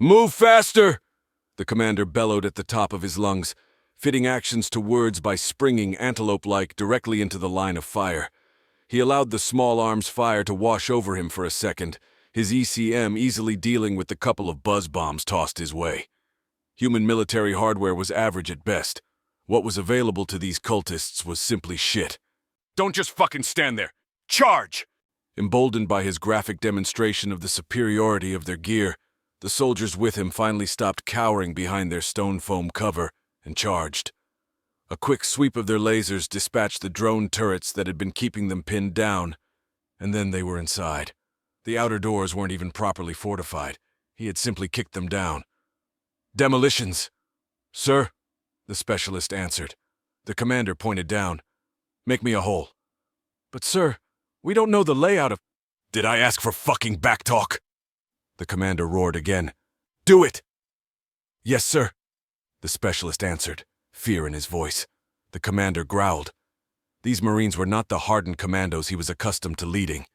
Move faster! The commander bellowed at the top of his lungs, fitting actions to words by springing antelope-like directly into the line of fire. He allowed the small arms fire to wash over him for a second, his ECM easily dealing with the couple of buzz bombs tossed his way. Human military hardware was average at best. What was available to these cultists was simply shit. Don't just fucking stand there! Charge! Emboldened by his graphic demonstration of the superiority of their gear, the soldiers with him finally stopped cowering behind their stone foam cover and charged. A quick sweep of their lasers dispatched the drone turrets that had been keeping them pinned down, and then they were inside. The outer doors weren't even properly fortified. He had simply kicked them down. Demolitions! Sir, the specialist answered. The commander pointed down. Make me a hole. But sir, we don't know the layout of— Did I ask for fucking backtalk? The commander roared again. Do it! Yes, sir, the specialist answered, fear in his voice. The commander growled. These Marines were not the hardened commandos he was accustomed to leading.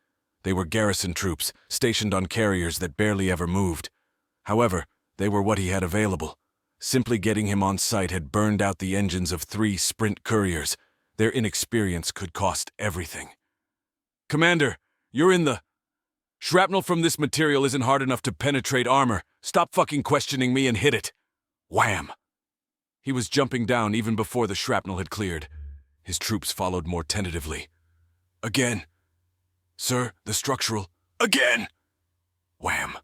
They were garrison troops, stationed on carriers that barely ever moved. However, they were what he had available. Simply getting him on site had burned out the engines of 3 sprint couriers. Their inexperience could cost everything. Commander, you're in the— Shrapnel from this material isn't hard enough to penetrate armor. Stop fucking questioning me and hit it. Wham! He was jumping down even before the shrapnel had cleared. His troops followed more tentatively. Again. Sir, the structural— Again! Wham!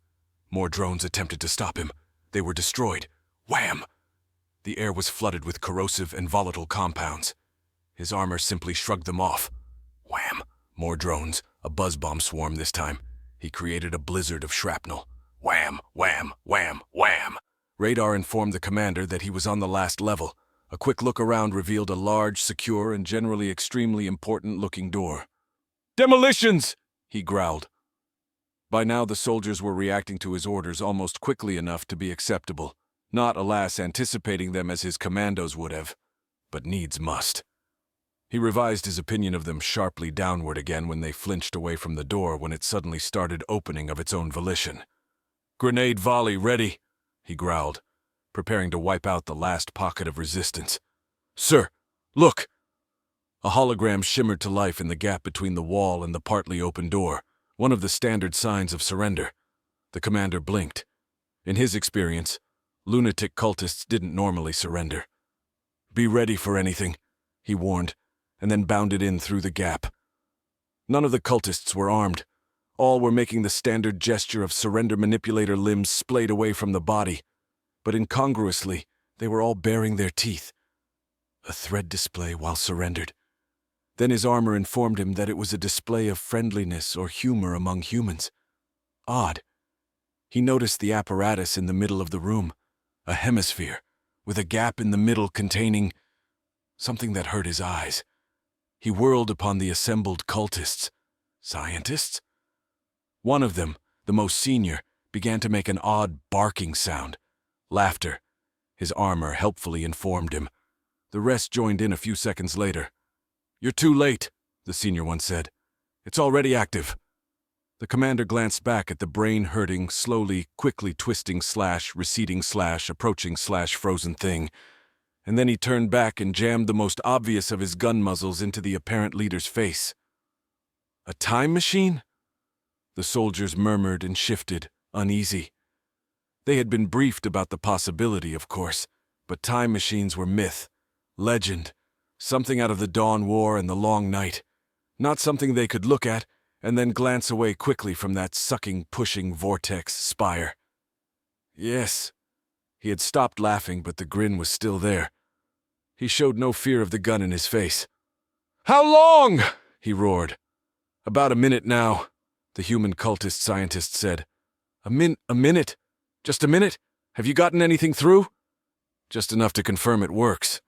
More drones attempted to stop him. They were destroyed. Wham! The air was flooded with corrosive and volatile compounds. His armor simply shrugged them off. Wham! More drones, a buzz bomb swarm this time. He created a blizzard of shrapnel. Wham! Wham! Wham! Wham! Radar informed the commander that he was on the last level. A quick look around revealed a large, secure, and generally extremely important-looking door. Demolitions! He growled. By now the soldiers were reacting to his orders almost quickly enough to be acceptable, not, alas, anticipating them as his commandos would have, but needs must. He revised his opinion of them sharply downward again when they flinched away from the door when it suddenly started opening of its own volition. Grenade volley ready, he growled, preparing to wipe out the last pocket of resistance. Sir, look! A hologram shimmered to life in the gap between the wall and the partly open door, one of the standard signs of surrender. The commander blinked. In his experience, lunatic cultists didn't normally surrender. Be ready for anything, he warned, and then bounded in through the gap. None of the cultists were armed. All were making the standard gesture of surrender manipulator limbs splayed away from the body, but incongruously, they were all baring their teeth. A thread display while surrendered. Then his armor informed him that it was a display of friendliness or humor among humans. Odd. He noticed the apparatus in the middle of the room, a hemisphere, with a gap in the middle containing something that hurt his eyes. He whirled upon the assembled cultists. Scientists? One of them, the most senior, began to make an odd barking sound. Laughter. His armor helpfully informed him. The rest joined in a few seconds later. You're too late, the senior one said. It's already active. The commander glanced back at the brain-hurting, slowly, quickly twisting / receding / approaching / frozen thing, and then he turned back and jammed the most obvious of his gun muzzles into the apparent leader's face. A time machine? The soldiers murmured and shifted, uneasy. They had been briefed about the possibility, of course, but time machines were myth, legend, something out of the Dawn War and the Long Night, not something they could look at and then glance away quickly from that sucking, pushing vortex spire. Yes. He had stopped laughing, but the grin was still there. He showed no fear of the gun in his face. How long? He roared. About a minute now, the human cultist scientist said. A minute? Just a minute? Have you gotten anything through? Just enough to confirm it works.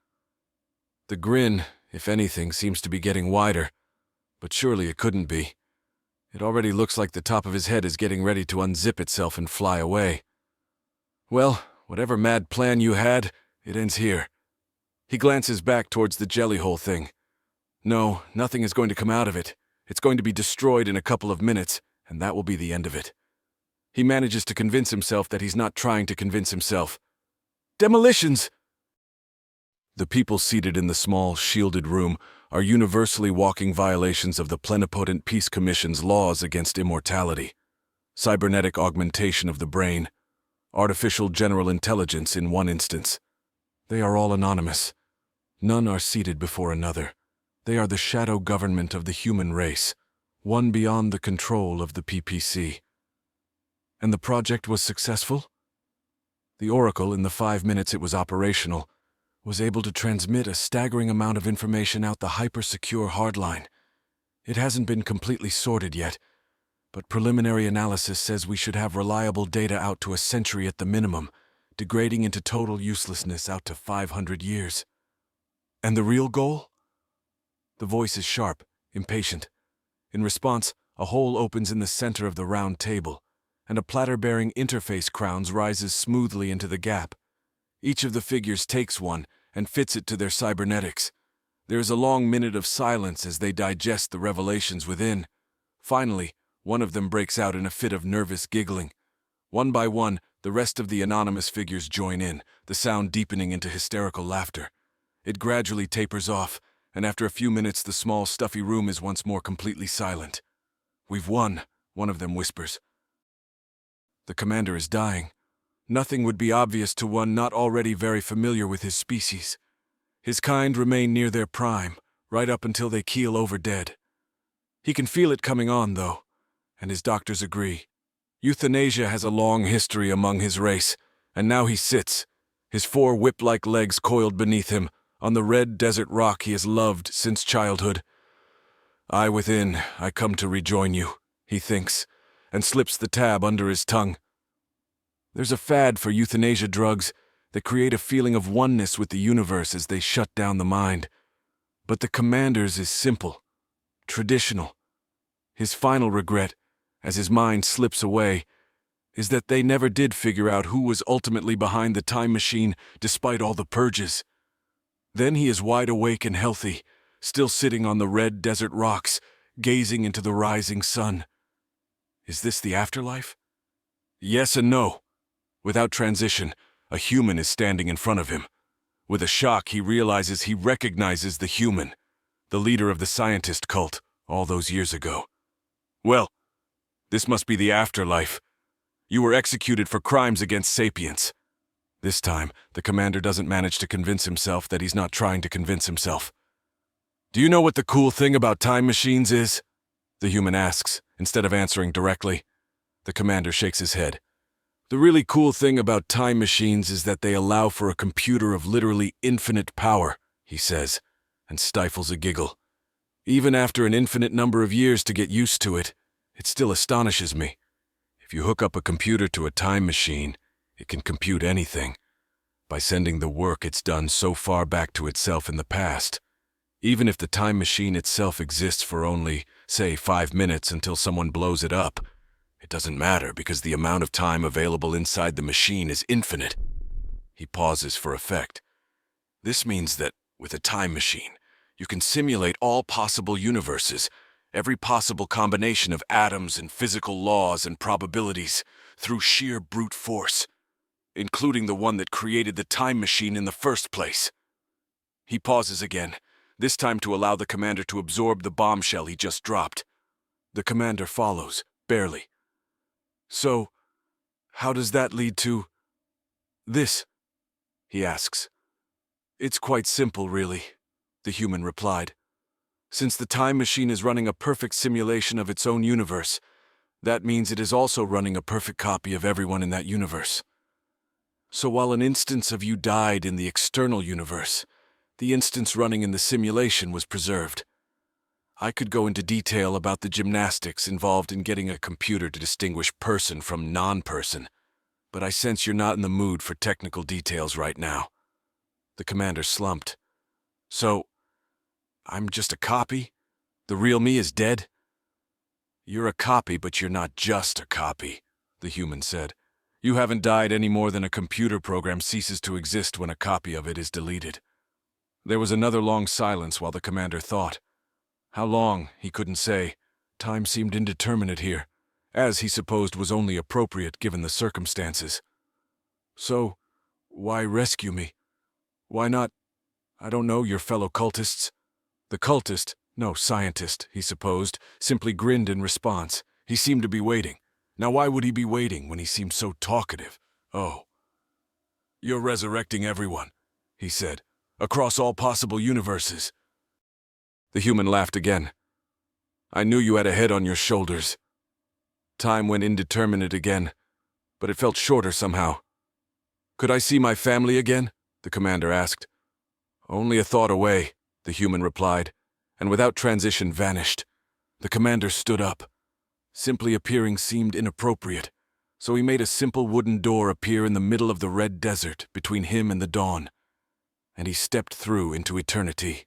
The grin, if anything, seems to be getting wider, but surely it couldn't be. It already looks like the top of his head is getting ready to unzip itself and fly away. Well, whatever mad plan you had, it ends here. He glances back towards the jelly hole thing. No, nothing is going to come out of it. It's going to be destroyed in a couple of minutes, and that will be the end of it. He manages to convince himself that he's not trying to convince himself. Demolitions! The people seated in the small, shielded room are universally walking violations of the Plenipotent Peace Commission's laws against immortality, cybernetic augmentation of the brain, artificial general intelligence in one instance. They are all anonymous. None are seated before another. They are the shadow government of the human race, one beyond the control of the PPC. And the project was successful? The Oracle, in the 5 minutes it was operational, was able to transmit a staggering amount of information out the hyper-secure hardline. It hasn't been completely sorted yet, but preliminary analysis says we should have reliable data out to a century at the minimum, degrading into total uselessness out to 500 years. And the real goal? The voice is sharp, impatient. In response, a hole opens in the center of the round table, and a platter-bearing interface crowns rises smoothly into the gap. Each of the figures takes one and fits it to their cybernetics. There is a long minute of silence as they digest the revelations within. Finally, one of them breaks out in a fit of nervous giggling. One by one, the rest of the anonymous figures join in, the sound deepening into hysterical laughter. It gradually tapers off, and after a few minutes the small, stuffy room is once more completely silent. "We've won," one of them whispers. The commander is dying. Nothing would be obvious to one not already very familiar with his species. His kind remain near their prime, right up until they keel over dead. He can feel it coming on, though, and his doctors agree. Euthanasia has a long history among his race, and now he sits, his 4 whip-like legs coiled beneath him, on the red desert rock he has loved since childhood. "I within, I come to rejoin you," he thinks, and slips the tab under his tongue. There's a fad for euthanasia drugs that create a feeling of oneness with the universe as they shut down the mind. But the commander's is simple, traditional. His final regret, as his mind slips away, is that they never did figure out who was ultimately behind the time machine despite all the purges. Then he is wide awake and healthy, still sitting on the red desert rocks, gazing into the rising sun. Is this the afterlife? Yes and no. Without transition, a human is standing in front of him. With a shock, he realizes he recognizes the human, the leader of the scientist cult, all those years ago. "Well, this must be the afterlife. You were executed for crimes against sapience." This time, the commander doesn't manage to convince himself that he's not trying to convince himself. "Do you know what the cool thing about time machines is?" the human asks, instead of answering directly. The commander shakes his head. "The really cool thing about time machines is that they allow for a computer of literally infinite power," he says, and stifles a giggle. "Even after an infinite number of years to get used to it, it still astonishes me. If you hook up a computer to a time machine, it can compute anything. By sending the work it's done so far back to itself in the past. Even if the time machine itself exists for only, say, 5 minutes until someone blows it up, it doesn't matter because the amount of time available inside the machine is infinite." He pauses for effect. "This means that, with a time machine, you can simulate all possible universes, every possible combination of atoms and physical laws and probabilities, through sheer brute force, including the one that created the time machine in the first place." He pauses again, this time to allow the commander to absorb the bombshell he just dropped. The commander follows, barely. "So, how does that lead to this?" he asks. "It's quite simple, really," the human replied. "Since the time machine is running a perfect simulation of its own universe, that means it is also running a perfect copy of everyone in that universe. So while an instance of you died in the external universe, the instance running in the simulation was preserved. I could go into detail about the gymnastics involved in getting a computer to distinguish person from non-person, but I sense you're not in the mood for technical details right now." The commander slumped. "So, I'm just a copy? The real me is dead?" "You're a copy, but you're not just a copy," the human said. "You haven't died any more than a computer program ceases to exist when a copy of it is deleted." There was another long silence while the commander thought. How long, he couldn't say. Time seemed indeterminate here, as he supposed was only appropriate given the circumstances. So, why rescue me? Why not, I don't know, your fellow cultists? The cultist, no, scientist, he supposed, simply grinned in response. He seemed to be waiting. Now why would he be waiting when he seemed so talkative? Oh. You're resurrecting everyone, he said, across all possible universes. The human laughed again. I knew you had a head on your shoulders. Time went indeterminate again, but it felt shorter somehow. Could I see my family again? The commander asked. Only a thought away, the human replied, and without transition vanished. The commander stood up. Simply appearing seemed inappropriate, so he made a simple wooden door appear in the middle of the red desert between him and the dawn, and he stepped through into eternity.